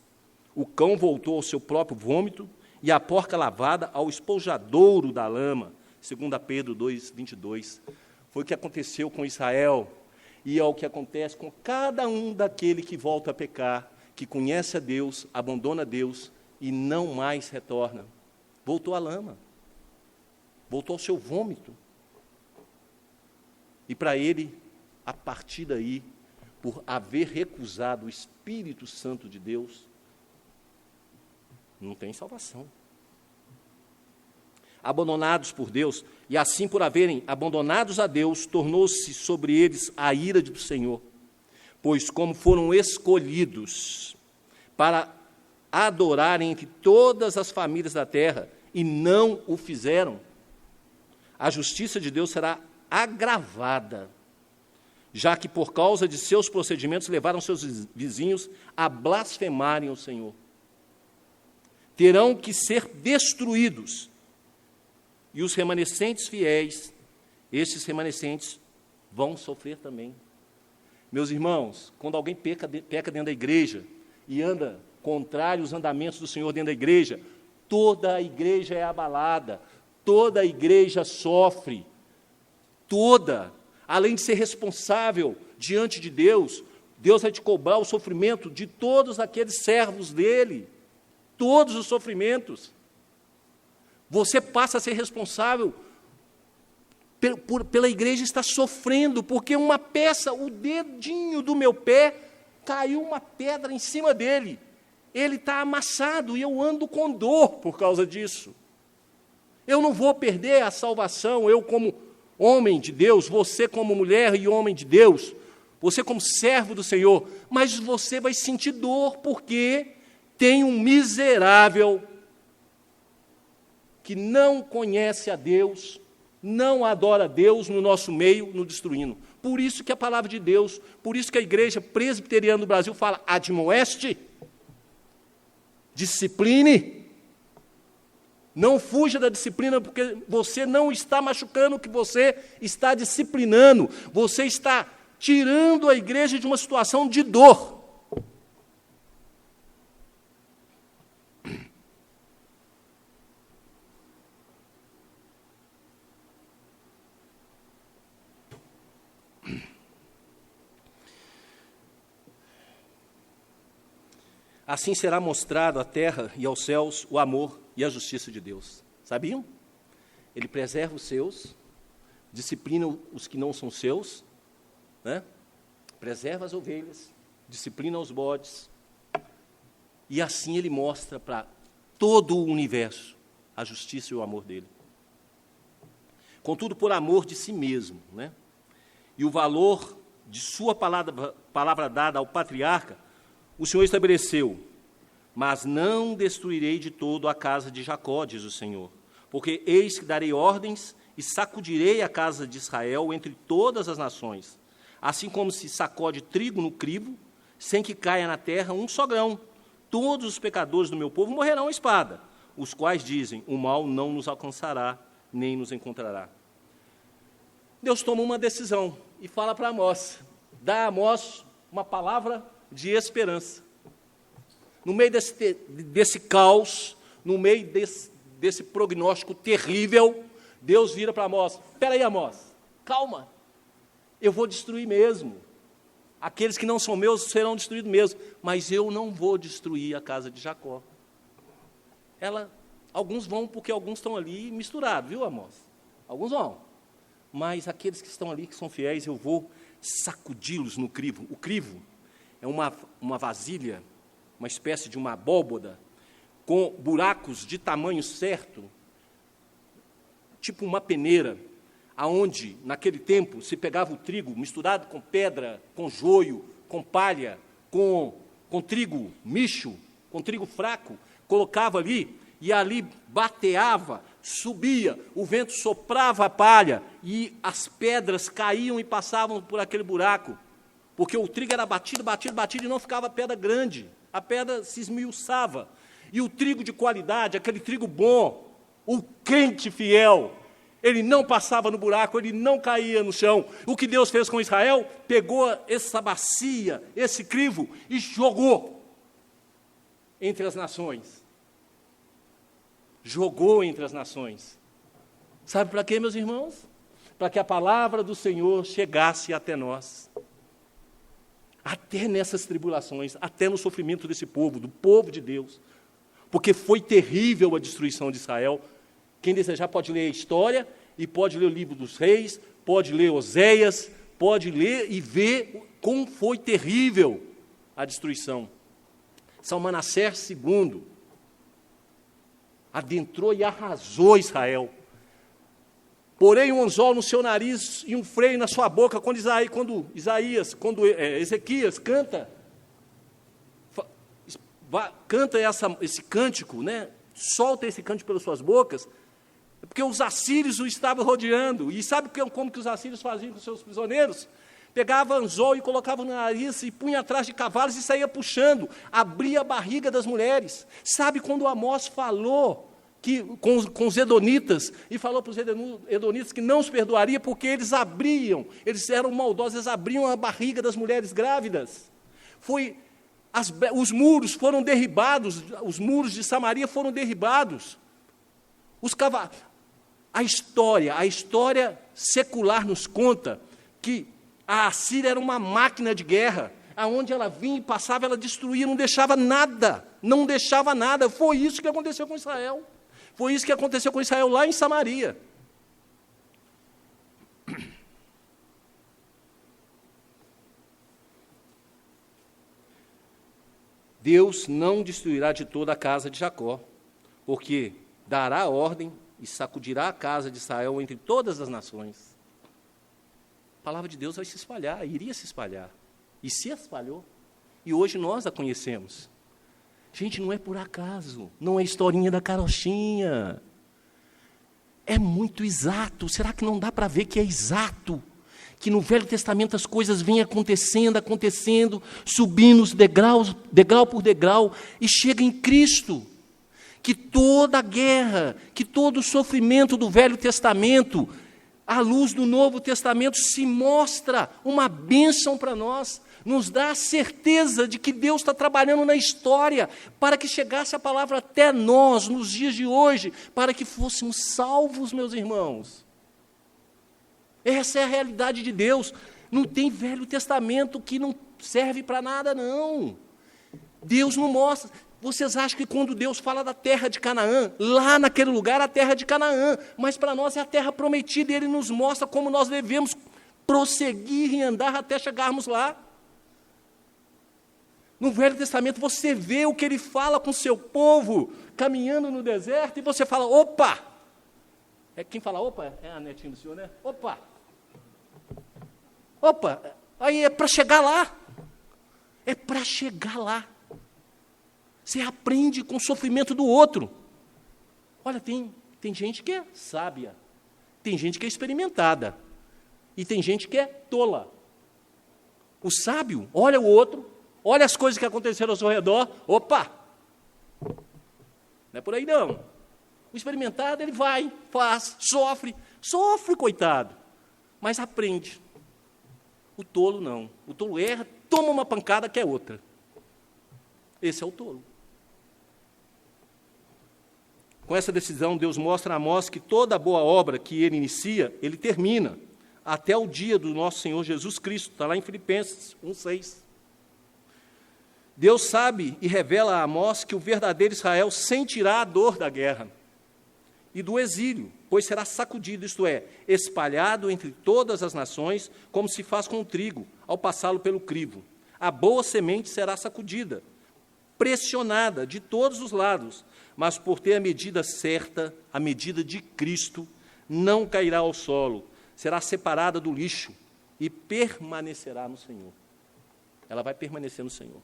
o cão voltou ao seu próprio vômito e a porca lavada ao esponjadouro da lama. 2 Pedro 2:22. Foi o que aconteceu com Israel. E é o que acontece com cada um daquele que volta a pecar, que conhece a Deus, abandona Deus e não mais retorna. Voltou à lama. Voltou ao seu vômito. E para ele, a partir daí, por haver recusado o Espírito Santo de Deus, não tem salvação. Abandonados por Deus, e assim por haverem abandonados a Deus, tornou-se sobre eles a ira do Senhor, pois como foram escolhidos para adorarem entre todas as famílias da terra, e não o fizeram, a justiça de Deus será agravada, já que por causa de seus procedimentos levaram seus vizinhos a blasfemarem o Senhor. Terão que ser destruídos. E os remanescentes fiéis, esses remanescentes vão sofrer também. Meus irmãos, quando alguém peca dentro da igreja e anda contrário aos andamentos do Senhor dentro da igreja, toda a igreja é abalada, toda a igreja sofre, toda. Além de ser responsável diante de Deus, Deus vai te cobrar o sofrimento de todos aqueles servos dele, todos os sofrimentos. Você passa a ser responsável pela igreja estar sofrendo, porque uma peça, o dedinho do meu pé, caiu uma pedra em cima dele. Ele está amassado e eu ando com dor por causa disso. Eu não vou perder a salvação, eu como homem de Deus, você como mulher e homem de Deus, você como servo do Senhor, mas você vai sentir dor porque tem um miserável que não conhece a Deus, não adora a Deus no nosso meio, no destruindo. Por isso que a palavra de Deus, por isso que a igreja presbiteriana do Brasil fala: admoeste, discipline, não fuja da disciplina, porque você não está machucando o que você está disciplinando, você está tirando a igreja de uma situação de dor. Assim será mostrado à terra e aos céus o amor e a justiça de Deus. Sabiam? Ele preserva os seus, disciplina os que não são seus, né? Preserva as ovelhas, disciplina os bodes, e assim ele mostra para todo o universo a justiça e o amor dele. Contudo, por amor de si mesmo, né? E o valor de sua palavra dada ao patriarca, o Senhor estabeleceu: Mas não destruirei de todo a casa de Jacó, diz o Senhor, porque eis que darei ordens e sacudirei a casa de Israel entre todas as nações, assim como se sacode trigo no crivo, sem que caia na terra um só grão. Todos os pecadores do meu povo morrerão à espada, os quais dizem, o mal não nos alcançará, nem nos encontrará. Deus toma uma decisão e fala para Amós, dá a Amós uma palavra de esperança. No meio desse caos, no meio desse prognóstico terrível, Deus vira para Amós, espera aí, Amós, calma, eu vou destruir mesmo. Aqueles que não são meus serão destruídos mesmo, mas eu não vou destruir a casa de Jacó. Alguns vão porque alguns estão ali misturados, viu, Amós? Alguns vão. Mas aqueles que estão ali, que são fiéis, eu vou sacudi-los no crivo. O crivo é uma vasilha, uma espécie de uma abóboda, com buracos de tamanho certo, tipo uma peneira, aonde, naquele tempo, se pegava o trigo misturado com pedra, com joio, com palha, com trigo micho, com trigo fraco, colocava ali, e ali bateava, subia, o vento soprava a palha, e as pedras caíam e passavam por aquele buraco, porque o trigo era batido, e não ficava pedra grande, a pedra se esmiuçava, e o trigo de qualidade, aquele trigo bom, o crente fiel, ele não passava no buraco, ele não caía no chão. O que Deus fez com Israel, pegou essa bacia, esse crivo, e jogou entre as nações. Jogou entre as nações. Sabe para quê, meus irmãos? Para que a palavra do Senhor chegasse até nós. Até nessas tribulações, até no sofrimento desse povo, do povo de Deus. Porque foi terrível a destruição de Israel. Quem desejar pode ler a história, e pode ler o livro dos reis, pode ler Oséias, pode ler e ver como foi terrível a destruição. Salmanassés II adentrou e arrasou Israel. Porém, um anzol no seu nariz e um freio na sua boca, quando Ezequias canta esse cântico, né? Solta esse cântico pelas suas bocas, porque os assírios o estavam rodeando. E sabe como que os assírios faziam com seus prisioneiros? Pegava anzol e colocava no nariz e punha atrás de cavalos e saía puxando, abria a barriga das mulheres. Sabe quando Amós falou com os edonitas, e falou para os edonitas que não os perdoaria porque eles eram maldosos, eles abriam a barriga das mulheres grávidas. Os muros foram derribados, os muros de Samaria foram derribados. A história secular nos conta que a Assíria era uma máquina de guerra, aonde ela vinha e passava, ela destruía, não deixava nada. Foi isso que aconteceu com Israel. Foi isso que aconteceu com Israel lá em Samaria. Deus não destruirá de toda a casa de Jacó, porque dará ordem e sacudirá a casa de Israel entre todas as nações. A palavra de Deus vai se espalhar, iria se espalhar. E se espalhou. E hoje nós a conhecemos. Gente, não é por acaso, não é historinha da carochinha. É muito exato. Será que não dá para ver que é exato? Que no Velho Testamento as coisas vêm acontecendo, subindo os degrau por degrau, e chega em Cristo. Que toda a guerra, que todo o sofrimento do Velho Testamento, à luz do Novo Testamento, se mostra uma bênção para nós, nos dá a certeza de que Deus está trabalhando na história, para que chegasse a palavra até nós, nos dias de hoje, para que fôssemos salvos, meus irmãos. Essa é a realidade de Deus. Não tem Velho Testamento que não serve para nada, não. Deus não mostra. Vocês acham que quando Deus fala da terra de Canaã, lá naquele lugar a terra de Canaã, mas para nós é a terra prometida, e Ele nos mostra como nós devemos prosseguir e andar até chegarmos lá. No Velho Testamento você vê o que Ele fala com o seu povo, caminhando no deserto, e você fala, opa! Quem fala opa? É a netinha do senhor, né? Opa! Opa! Aí é para chegar lá. É para chegar lá. Você aprende com o sofrimento do outro. Olha, tem gente que é sábia, tem gente que é experimentada, e tem gente que é tola. O sábio olha o outro, olha as coisas que aconteceram ao seu redor, opa! Não é por aí não. O experimentado, ele vai, faz, sofre, coitado, mas aprende. O tolo não. O tolo erra, toma uma pancada que é outra. Esse é o tolo. Com essa decisão, Deus mostra a Amós que toda a boa obra que ele inicia, ele termina, até o dia do nosso Senhor Jesus Cristo. Está lá em Filipenses 1,6. Deus sabe e revela a Amós que o verdadeiro Israel sentirá a dor da guerra e do exílio, pois será sacudido, isto é, espalhado entre todas as nações, como se faz com o trigo, ao passá-lo pelo crivo. A boa semente será sacudida, pressionada de todos os lados, mas por ter a medida certa, a medida de Cristo, não cairá ao solo, será separada do lixo e permanecerá no Senhor. Ela vai permanecer no Senhor.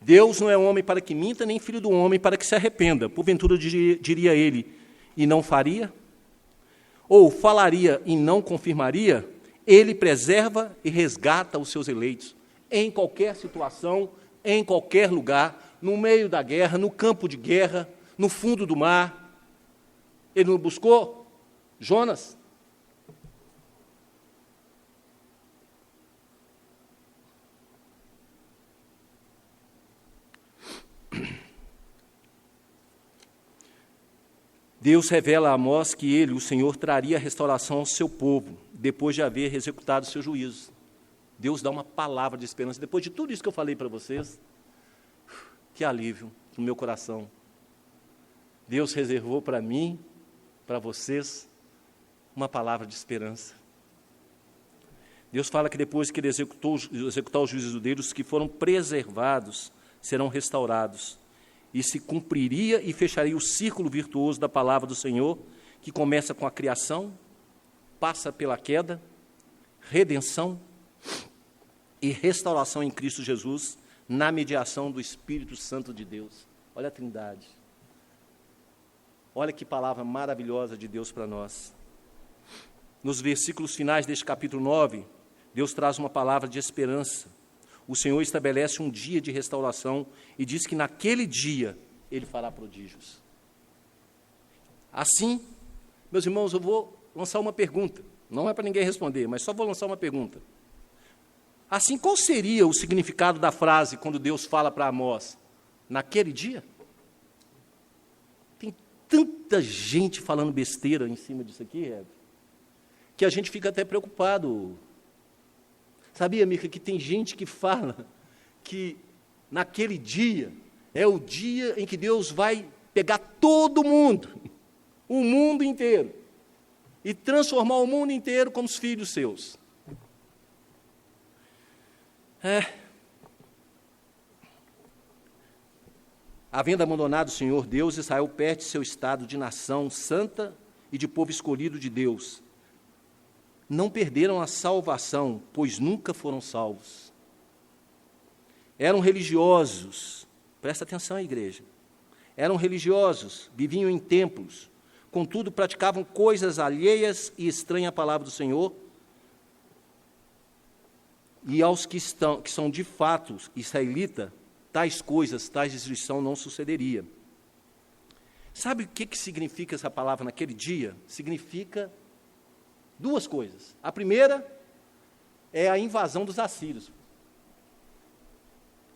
Deus não é homem para que minta, nem filho do homem para que se arrependa. Porventura diria ele, e não faria? Ou falaria e não confirmaria? Ele preserva e resgata os seus eleitos, em qualquer situação, em qualquer lugar, no meio da guerra, no campo de guerra, no fundo do mar. Ele não buscou Jonas? Deus revela a Amós que ele, o Senhor, traria a restauração ao seu povo, depois de haver executado o seu juízo. Deus dá uma palavra de esperança. Depois de tudo isso que eu falei para vocês, que alívio no meu coração. Deus reservou para mim, para vocês, uma palavra de esperança. Deus fala que depois que ele executar os juízos dele, os que foram preservados serão restaurados. E se cumpriria e fecharia o círculo virtuoso da palavra do Senhor, que começa com a criação, passa pela queda, redenção e restauração em Cristo Jesus, na mediação do Espírito Santo de Deus. Olha a Trindade. Olha que palavra maravilhosa de Deus para nós. Nos versículos finais deste capítulo 9, Deus traz uma palavra de esperança. O Senhor estabelece um dia de restauração e diz que naquele dia Ele fará prodígios. Assim, meus irmãos, eu vou lançar uma pergunta. Não é para ninguém responder, mas só vou lançar uma pergunta. Assim, qual seria o significado da frase quando Deus fala para Amós? Naquele dia? Tem tanta gente falando besteira em cima disso aqui, Hebe, que a gente fica até preocupado. Sabia, Mica, que tem gente que fala que naquele dia é o dia em que Deus vai pegar todo mundo, o mundo inteiro, e transformar o mundo inteiro como os filhos seus. Havendo abandonado o Senhor Deus, Israel perde seu estado de nação santa e de povo escolhido de Deus. Não perderam a salvação, pois nunca foram salvos. Eram religiosos, presta atenção, igreja. Eram religiosos, viviam em templos, contudo praticavam coisas alheias e estranhas à palavra do Senhor. E aos que são de fato israelitas, tais coisas, tais destruição não sucederia. Sabe o que significa essa palavra naquele dia? Significa duas coisas. A primeira é a invasão dos assírios.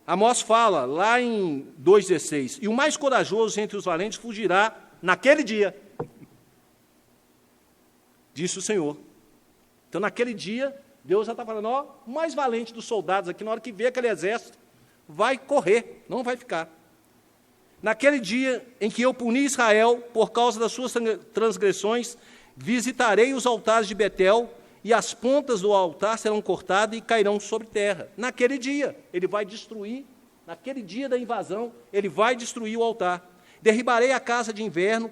Amós fala, lá em 2,16, e o mais corajoso entre os valentes fugirá naquele dia, disse o Senhor. Então, naquele dia, Deus já está falando, o mais valente dos soldados aqui, na hora que vê aquele exército, vai correr, não vai ficar. Naquele dia em que eu puni Israel por causa das suas transgressões, visitarei os altares de Betel, e as pontas do altar serão cortadas e cairão sobre terra. Naquele dia, ele vai destruir, naquele dia da invasão, ele vai destruir o altar. Derribarei a casa de inverno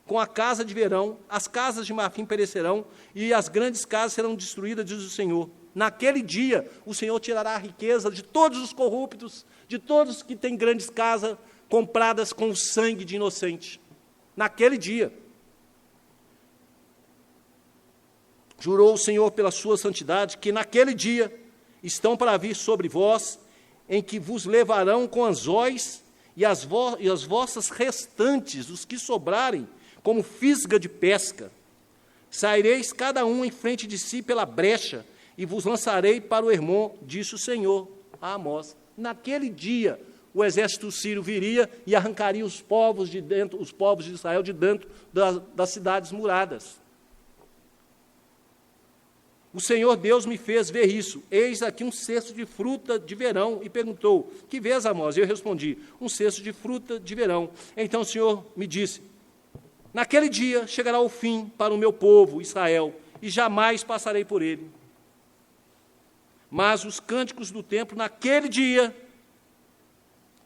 com a casa de verão, as casas de marfim perecerão, e as grandes casas serão destruídas, diz o Senhor. Naquele dia, o Senhor tirará a riqueza de todos os corruptos, de todos que têm grandes casas compradas com o sangue de inocente. Naquele dia. Jurou o Senhor pela sua santidade, que naquele dia estão para vir sobre vós, em que vos levarão com anzóis e as vossas restantes, os que sobrarem, como fisga de pesca. Saireis cada um em frente de si pela brecha, e vos lançarei para o Hermon, disse o Senhor a Amós. Naquele dia, o exército sírio viria e arrancaria os povos de Israel de dentro das cidades muradas. O Senhor Deus me fez ver isso. Eis aqui um cesto de fruta de verão. E perguntou, que vês, Amós? E eu respondi, um cesto de fruta de verão. Então o Senhor me disse, naquele dia chegará o fim para o meu povo, Israel, e jamais passarei por ele. Mas os cânticos do templo, naquele dia,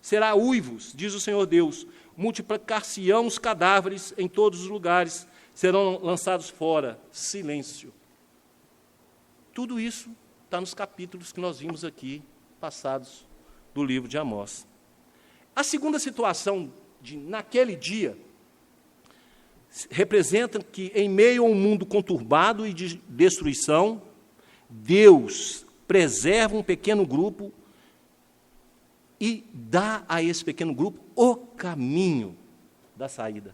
será uivos, diz o Senhor Deus, multiplicar-se-ão os cadáveres em todos os lugares, serão lançados fora, silêncio. Tudo isso está nos capítulos que nós vimos aqui, passados do livro de Amós. A segunda situação de naquele dia representa que, em meio a um mundo conturbado e de destruição, Deus preserva um pequeno grupo e dá a esse pequeno grupo o caminho da saída.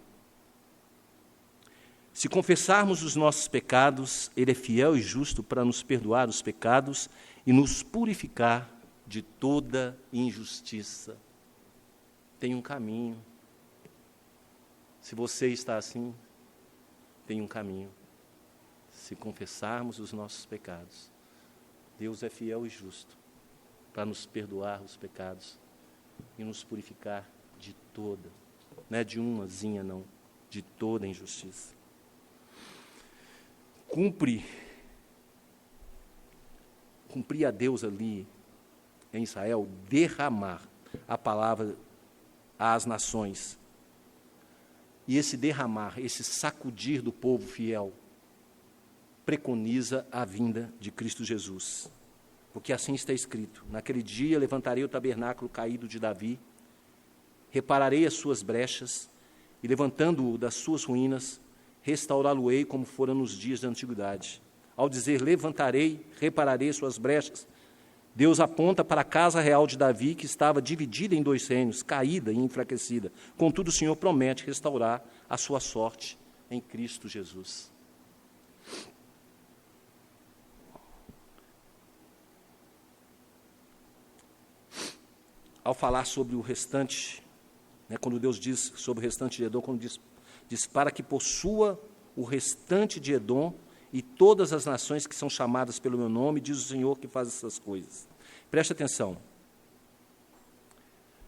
Se confessarmos os nossos pecados, Ele é fiel e justo para nos perdoar os pecados e nos purificar de toda injustiça. Tem um caminho. Se você está assim, tem um caminho. Se confessarmos os nossos pecados, Deus é fiel e justo para nos perdoar os pecados e nos purificar de toda, não é de umazinha não, de toda injustiça. Cumpre a Deus ali em Israel derramar a palavra às nações. E esse derramar, esse sacudir do povo fiel, preconiza a vinda de Cristo Jesus. Porque assim está escrito, naquele dia levantarei o tabernáculo caído de Davi, repararei as suas brechas, e levantando-o das suas ruínas, restaurá-lo-ei como fora nos dias da antiguidade. Ao dizer levantarei, repararei suas brechas, Deus aponta para a casa real de Davi, que estava dividida em dois reinos, caída e enfraquecida. Contudo, o Senhor promete restaurar a sua sorte em Cristo Jesus. Ao falar sobre o restante, quando Deus diz sobre o restante de Edom, quando diz para que possua o restante de Edom e todas as nações que são chamadas pelo meu nome, diz o Senhor que faz essas coisas. Preste atenção.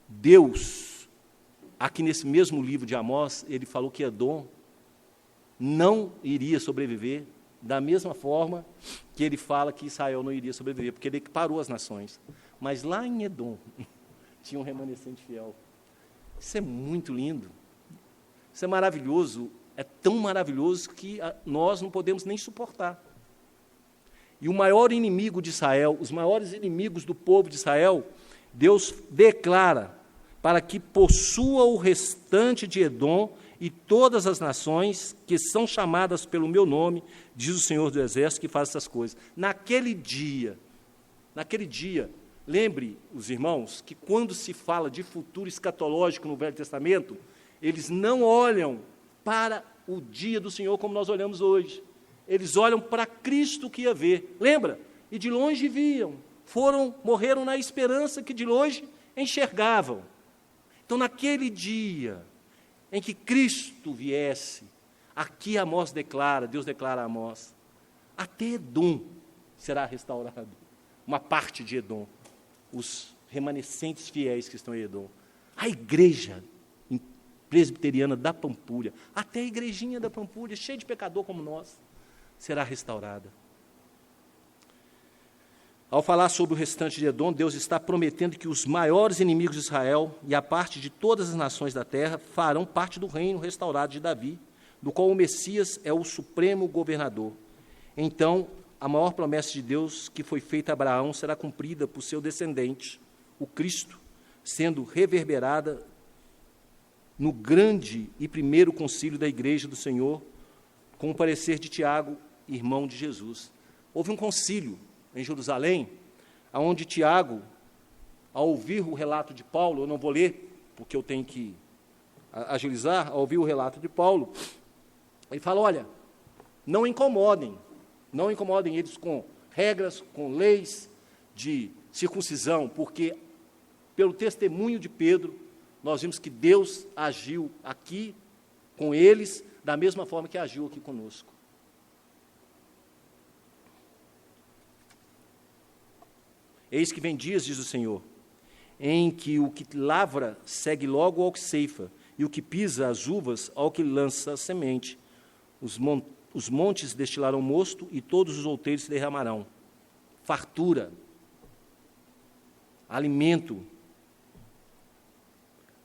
Deus, aqui nesse mesmo livro de Amós, ele falou que Edom não iria sobreviver, da mesma forma que ele fala que Israel não iria sobreviver, porque ele parou as nações. Mas lá em Edom, tinha um remanescente fiel. Isso é muito lindo. Isso é maravilhoso, é tão maravilhoso que nós não podemos nem suportar. E o maior inimigo de Israel, os maiores inimigos do povo de Israel, Deus declara para que possua o restante de Edom e todas as nações que são chamadas pelo meu nome, diz o Senhor do Exército, que faz essas coisas. Naquele dia, lembre os irmãos que quando se fala de futuro escatológico no Velho Testamento, eles não olham para o dia do Senhor como nós olhamos hoje. Eles olham para Cristo que ia ver. Lembra? E de longe viam. Morreram na esperança que de longe enxergavam. Então, naquele dia em que Cristo viesse, aqui Amós declara, Deus declara a Amós, até Edom será restaurado. Uma parte de Edom. Os remanescentes fiéis que estão em Edom. A igreja presbiteriana da Pampulha, até a igrejinha da Pampulha, cheia de pecador como nós, será restaurada. Ao falar sobre o restante de Edom, Deus está prometendo que os maiores inimigos de Israel e a parte de todas as nações da terra farão parte do reino restaurado de Davi, do qual o Messias é o supremo governador. Então, a maior promessa de Deus que foi feita a Abraão será cumprida por seu descendente, o Cristo, sendo reverberada no grande e primeiro concílio da Igreja do Senhor, com o parecer de Tiago, irmão de Jesus. Houve um concílio em Jerusalém, onde Tiago, ao ouvir o relato de Paulo, eu não vou ler, porque eu tenho que agilizar, ao ouvir o relato de Paulo, ele fala, olha, não incomodem eles com regras, com leis de circuncisão, porque, pelo testemunho de Pedro, nós vimos que Deus agiu aqui com eles da mesma forma que agiu aqui conosco. Eis que vem dias, diz o Senhor, em que o que lavra segue logo ao que ceifa, e o que pisa as uvas ao que lança a semente. Os montes destilarão mosto, e todos os outeiros se derramarão. Fartura, alimento.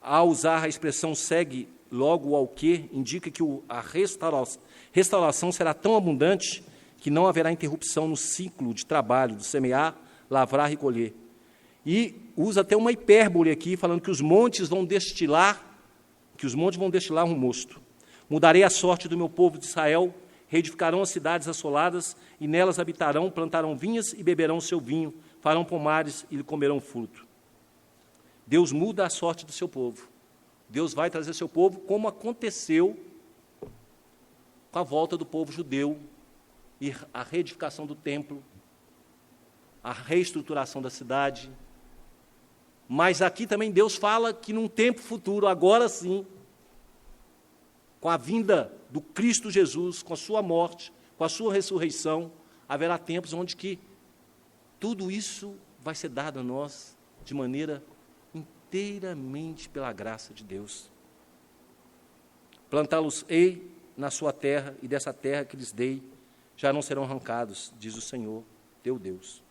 Ao usar a expressão segue logo ao que, indica que a restauração será tão abundante que não haverá interrupção no ciclo de trabalho, de semear, lavrar e colher. E usa até uma hipérbole aqui, falando que os montes vão destilar um mosto. Mudarei a sorte do meu povo de Israel, reedificarão as cidades assoladas, e nelas habitarão, plantarão vinhas e beberão seu vinho, farão pomares e comerão fruto. Deus muda a sorte do seu povo. Deus vai trazer seu povo, como aconteceu com a volta do povo judeu, e a reedificação do templo, a reestruturação da cidade. Mas aqui também Deus fala que num tempo futuro, agora sim, com a vinda do Cristo Jesus, com a sua morte, com a sua ressurreição, haverá tempos onde que tudo isso vai ser dado a nós de maneira inteiramente pela graça de Deus. Plantá-los-ei na sua terra, e dessa terra que lhes dei, já não serão arrancados, diz o Senhor, teu Deus.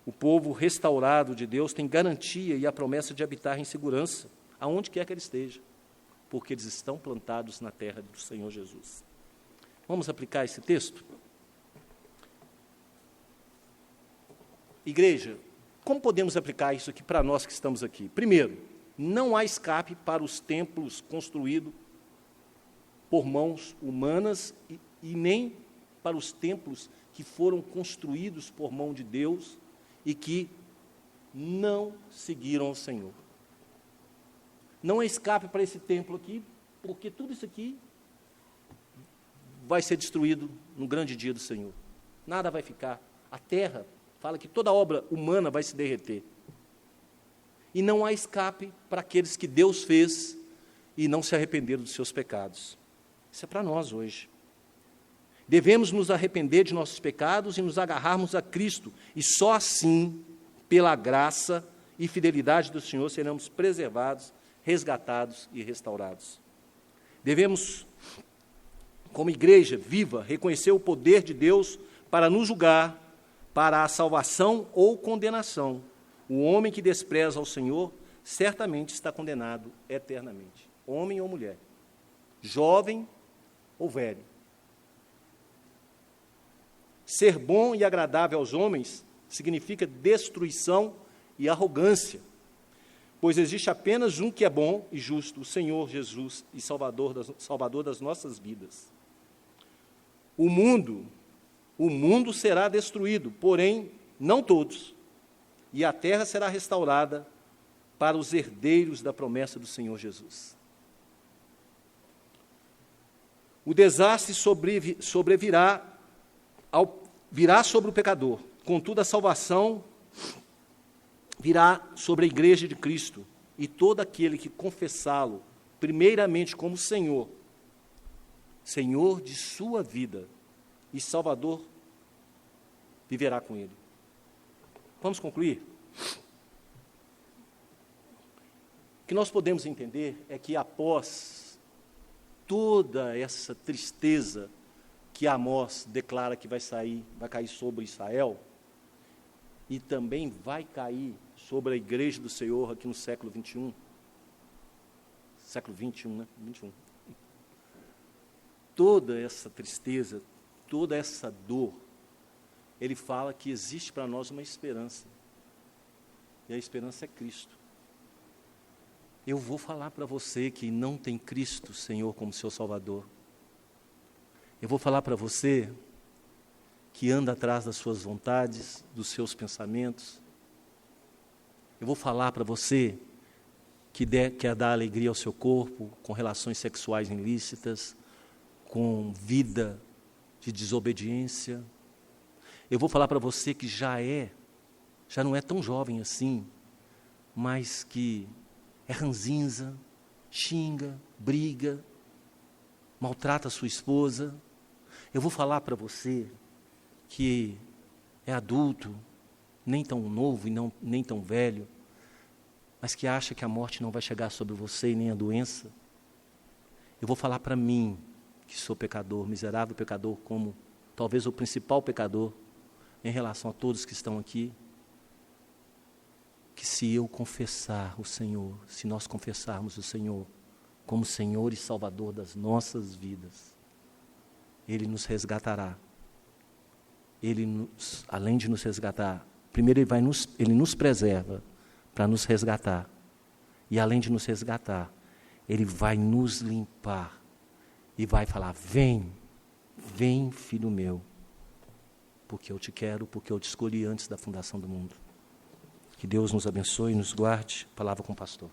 O povo restaurado de Deus tem garantia e a promessa de habitar em segurança, aonde quer que ele esteja, porque eles estão plantados na terra do Senhor Jesus. Vamos aplicar esse texto? Igreja, como podemos aplicar isso aqui para nós que estamos aqui? Primeiro, não há escape para os templos construídos por mãos humanas e nem para os templos que foram construídos por mão de Deus e que não seguiram o Senhor. Não há escape para esse templo aqui, porque tudo isso aqui vai ser destruído no grande dia do Senhor. Nada vai ficar. A terra fala que toda obra humana vai se derreter. E não há escape para aqueles que Deus fez e não se arrependeram dos seus pecados. Isso é para nós hoje. Devemos nos arrepender de nossos pecados e nos agarrarmos a Cristo, e só assim, pela graça e fidelidade do Senhor, seremos preservados, resgatados e restaurados. Devemos, como igreja viva, reconhecer o poder de Deus para nos julgar, para a salvação ou condenação. O homem que despreza ao Senhor certamente está condenado eternamente, homem ou mulher, jovem ou velho. Ser bom e agradável aos homens significa destruição e arrogância, pois existe apenas um que é bom e justo, o Senhor Jesus, e Salvador das nossas vidas. O mundo será destruído, porém não todos, e a terra será restaurada para os herdeiros da promessa do Senhor Jesus. O desastre virá sobre o pecador, contudo a salvação virá sobre a igreja de Cristo, e todo aquele que confessá-lo, primeiramente como Senhor de sua vida e Salvador, viverá com ele. Vamos concluir? O que nós podemos entender é que após toda essa tristeza que Amós declara que vai cair sobre Israel, e também vai cair sobre a igreja do Senhor aqui no século 21. Século 21, né? 21. Toda essa tristeza, toda essa dor, ele fala que existe para nós uma esperança. E a esperança é Cristo. Eu vou falar para você que não tem Cristo, Senhor, como seu Salvador. Eu vou falar para você que anda atrás das suas vontades, dos seus pensamentos. Eu vou falar para você que quer dar alegria ao seu corpo, com relações sexuais ilícitas, com vida de desobediência. Eu vou falar para você que já não é tão jovem assim, mas que é ranzinza, xinga, briga, maltrata a sua esposa. Eu vou falar para você que é adulto, nem tão novo e nem tão velho, mas que acha que a morte não vai chegar sobre você e nem a doença. Eu vou falar para mim, que sou pecador, miserável pecador, como talvez o principal pecador em relação a todos que estão aqui, que se eu confessar o Senhor, se nós confessarmos o Senhor como Senhor e Salvador das nossas vidas, Ele nos resgatará. Além de nos resgatar, primeiro Ele nos preserva para nos resgatar. E além de nos resgatar, Ele vai nos limpar e vai falar: vem, vem, filho meu, porque eu te quero, porque eu te escolhi antes da fundação do mundo. Que Deus nos abençoe e nos guarde. Palavra com o pastor.